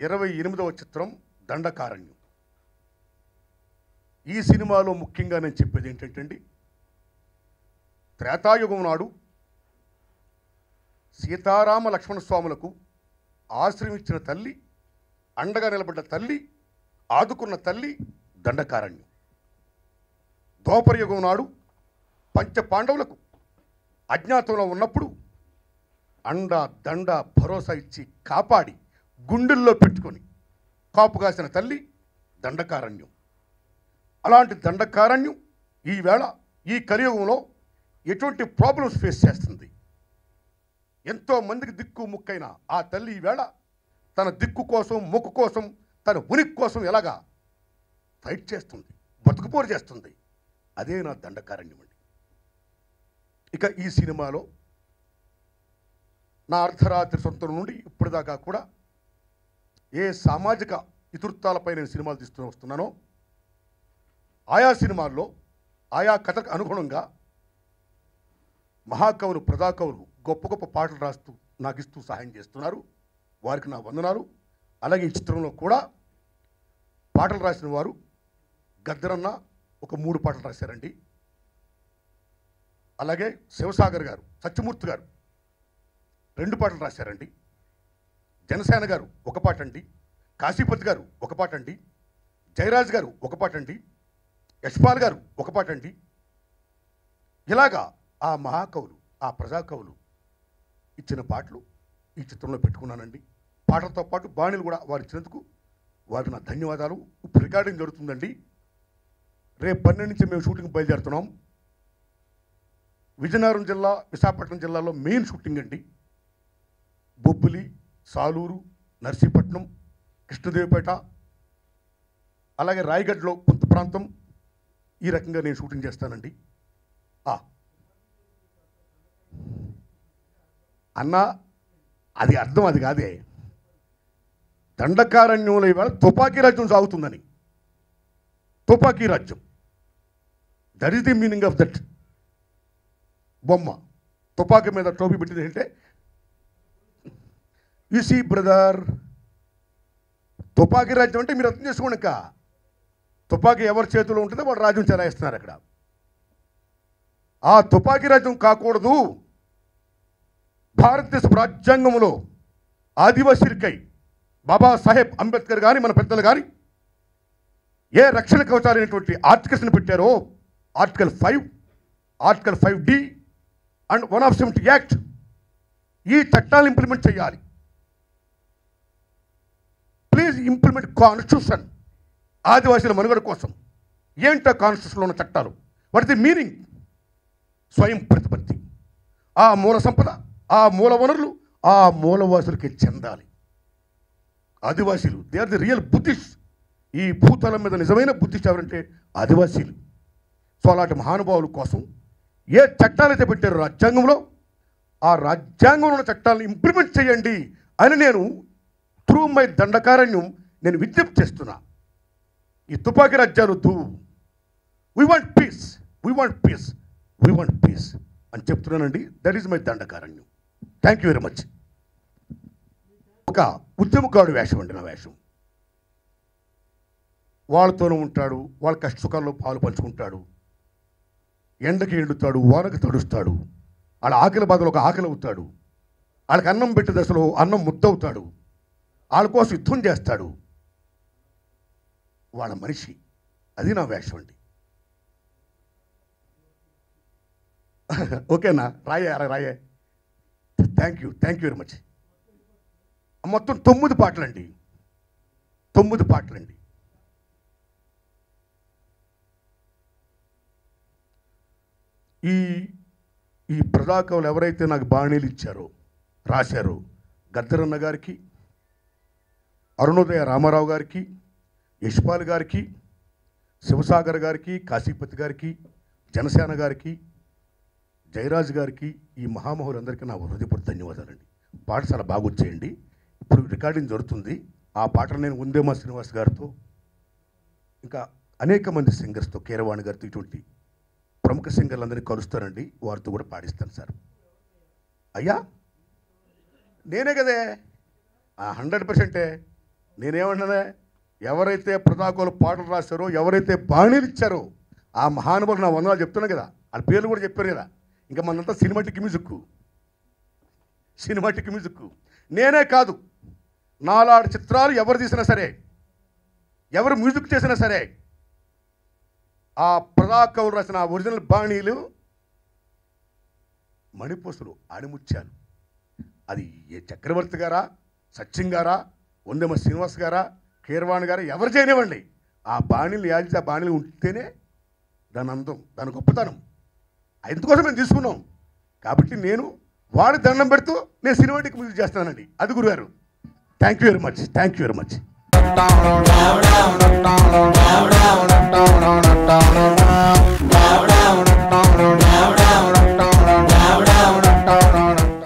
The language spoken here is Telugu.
28వ చిత్రం దండకారణ్యం. ఈ సినిమాలో ముఖ్యంగా నేను చెప్పేది ఏంటంటే అండి, త్రేతాయుగం నాడు సీతారామ లక్ష్మణ స్వాములకు ఆశ్రయం ఇచ్చిన తల్లి, అండగా నిలబడ్డ తల్లి, ఆదుకున్న తల్లి దండకారణ్యం. ద్వాపరయుగం నాడు పంచ పాండవులకు అజ్ఞాతంలో ఉన్నప్పుడు అండ దండ భరోసా ఇచ్చి కాపాడి గుండెల్లో పెట్టుకొని కాపు కాసిన తల్లి దండకారణ్యం. అలాంటి దండకారణ్యం ఈవేళ ఈ కలియుగంలో ఎటువంటి ప్రాబ్లమ్స్ ఫేస్ చేస్తుంది. ఎంతో మందికి దిక్కు ముక్కైన ఆ తల్లి ఈవేళ తన దిక్కు కోసం, మొక్కు కోసం, తన ఉనికి కోసం ఎలాగా ఫైట్ చేస్తుంది, బతుకుపోరు చేస్తుంది. అదే నా దండకారణ్యం అండి. ఇక ఈ సినిమాలో నా అర్ధరాత్రి సొంతం నుండి ఇప్పటిదాకా కూడా ఏ సామాజిక ఇతివృత్తాలపై నేను సినిమాలు తీస్తూ వస్తున్నానో ఆయా సినిమాల్లో ఆయా కథకు అనుగుణంగా మహాకవులు, ప్రజాకవులు గొప్ప గొప్ప పాటలు రాస్తూ నాకు ఇస్తూ సహాయం చేస్తున్నారు. వారికి నా వందనాలు. అలాగే ఈ చిత్రంలో కూడా పాటలు రాసిన వారు గద్దరన్న ఒక 3 పాటలు రాశారండి. అలాగే శివసాగర్ గారు, సత్యమూర్తి గారు 2 పాటలు రాశారండి. జనసేన గారు 1 పాట అండి. కాశీపతి గారు 1 పాట అండి. జయరాజ్ గారు 1 పాట అండి. యశ్పాల్ గారు 1 పాట అండి. ఇలాగా ఆ మహాకవులు, ఆ ప్రజాకవులు ఇచ్చిన పాటలు ఈ చిత్రంలో పెట్టుకున్నానండి. పాటలతో పాటు బాణీలు కూడా వారు ఇచ్చినందుకు వారికి నా ధన్యవాదాలు. ఇప్పుడు రికార్డింగ్ జరుగుతుందండి. రేపు 12 నుంచి మేము షూటింగ్ బయలుదేరుతున్నాం. విజయనగరం జిల్లా, విశాఖపట్నం జిల్లాలో మెయిన్ షూటింగ్ అండి. బొబ్బిలి, సాలూరు, నర్సీపట్నం, కృష్ణదేవిపేట, అలాగే రాయగఢ్లో కొంత ప్రాంతం, ఈ రకంగా నేను షూటింగ్ చేస్తానండి. అన్న అది అర్థం అది కాదే. దండకారణ్యంలో ఇవాళ తుపాకీ రాజ్యం సాగుతుందని. తుపాకీ రాజ్యం, that is the meaning of that బొమ్మ. తుపాకీ మీద టోపీ పెట్టింది అంటే యు సీ బ్రదర్, తుపాకీ రాజ్యం అంటే మీరు అర్థం చేసుకోండి. ఇంకా తుపాకీ ఎవరి చేతిలో ఉంటుందో వాడు రాజ్యం చెలాయిస్తున్నారు అక్కడ. ఆ తుపాకీ రాజ్యం కాకూడదు. భారతదేశ రాజ్యాంగంలో ఆదివాసీలకై బాబాసాహెబ్ అంబేద్కర్ కానీ మన పెద్దలు కానీ ఏ రక్షణ కవచాలైనటువంటి ఆర్టికల్స్ని పెట్టారో, article 5, article 5D and 170 act, ఈ చట్టాలను ఇంప్లిమెంట్ చేయాలి. Please implement constitution. ఆదివాసీల మనుగడ కోసం ఏంటో కాన్స్టిట్యూషన్లో ఉన్న చట్టాలు, వాటి మీనింగ్ స్వయం ప్రతిపత్తి. ఆ మూల సంపద, ఆ మూల వనరులు ఆ మూలవాసులకి చెందాలి. ఆదివాసీలు they are the real Buddhist. ఈ భూతలం మీద నిజమైన బుద్ధిస్ట్ ఎవరంటే ఆదివాసీలు. సో అలాంటి మహానుభావుల కోసం ఏ చట్టాలు అయితే పెట్టారో రాజ్యాంగంలో, ఆ రాజ్యాంగంలో ఉన్న చట్టాలను ఇంప్లిమెంట్ చేయండి అని నేను త్రూ మై దండకారణ్యం నేను విజ్ఞప్తి చేస్తున్నా. ఈ తుపాకీ రాజ్యాలు వద్దు. We want peace, we want peace, we want peace అని చెప్తున్నానండి. That is my Dandakaranya. Thank you very much. ఒక ఉద్యమకారుడు వేషం అండి నా వేషం. వాళ్ళతోనూ ఉంటాడు, వాళ్ళ కష్ట సుఖాల్లో పాలు పంచుకుంటాడు, ఎండకి ఎండుతాడు, వానకి తడుస్తాడు, వాళ్ళ ఆకలి బాధలో ఒక ఆకలి అవుతాడు, వాళ్ళకి అన్నం పెట్టే దశలో అన్నం ముద్దవుతాడు, వాళ్ళ కోసం యుద్ధం చేస్తాడు. వాళ్ళ మనిషి, అది నా వేషం అండి. ఓకేనా? రాయే. Thank you very much. మొత్తం 9 పాటలండి. 9 పాటలండి. ఈ ప్రజాకవులు ఎవరైతే నాకు బాణీలు ఇచ్చారో, రాశారో, గద్దరన్న గారికి, అరుణోదయ రామారావు గారికి, యశ్పాల్ గారికి, శివసాగర్ గారికి, కాశీపతి గారికి, జనసేన గారికి, జయరాజ్ గారికి, ఈ మహామహులందరికీ నా హృదయపూర్వక ధన్యవాదాలండి. పాట చాలా బాగా వచ్చేయండి. ఇప్పుడు రికార్డింగ్ జరుగుతుంది. ఆ పాటను నేను ఉందేమా శ్రీనివాస్ గారితో, ఇంకా అనేక మంది సింగర్స్తో, కీరవాణి గారితో, ఇటువంటి ప్రముఖ సింగర్లందరినీ కలుస్తారండి. వారితో కూడా పాడిస్తాను సార్. అయ్యా నేనే కదే 100%. నేనేమన్నానే, ఎవరైతే పతాకాలు పాటలు రాశారో, ఎవరైతే బాణీలు ఇచ్చారో ఆ మహానుభావులు నా వందనాలు చెప్తున్నా కదా, వాళ్ళ పేర్లు కూడా చెప్పారు కదా. ఇంకా మనంతా సినిమాటిక్ మ్యూజిక్. నేనే కాదు, నాలాంటి చిత్రాలు ఎవరు తీసినా సరే, ఎవరు మ్యూజిక్ చేసినా సరే, ఆ పతాకాలు రాసిన ఒరిజినల్ బాణీలు మణిపూసలు, ఆణిముత్యాలు. అది ఏ చక్రవర్తి గారా, సత్యం గారా, వందెమ శ్రీనివాస్ గారా, కీరవాణి గారా, ఎవరు చేయనివ్వండి, ఆ బాణీలు యాజించి ఆ బాణీలు ఉంటేనే దాని అందం, దాని గొప్పతనం. ఎందుకోసం మేము తీసుకున్నాం. కాబట్టి నేను వాడి దండం పెడుతూ నేను సినిమాటిక్ మ్యూజిక్ చేస్తానండి. అది గురుగారు. Thank you very much.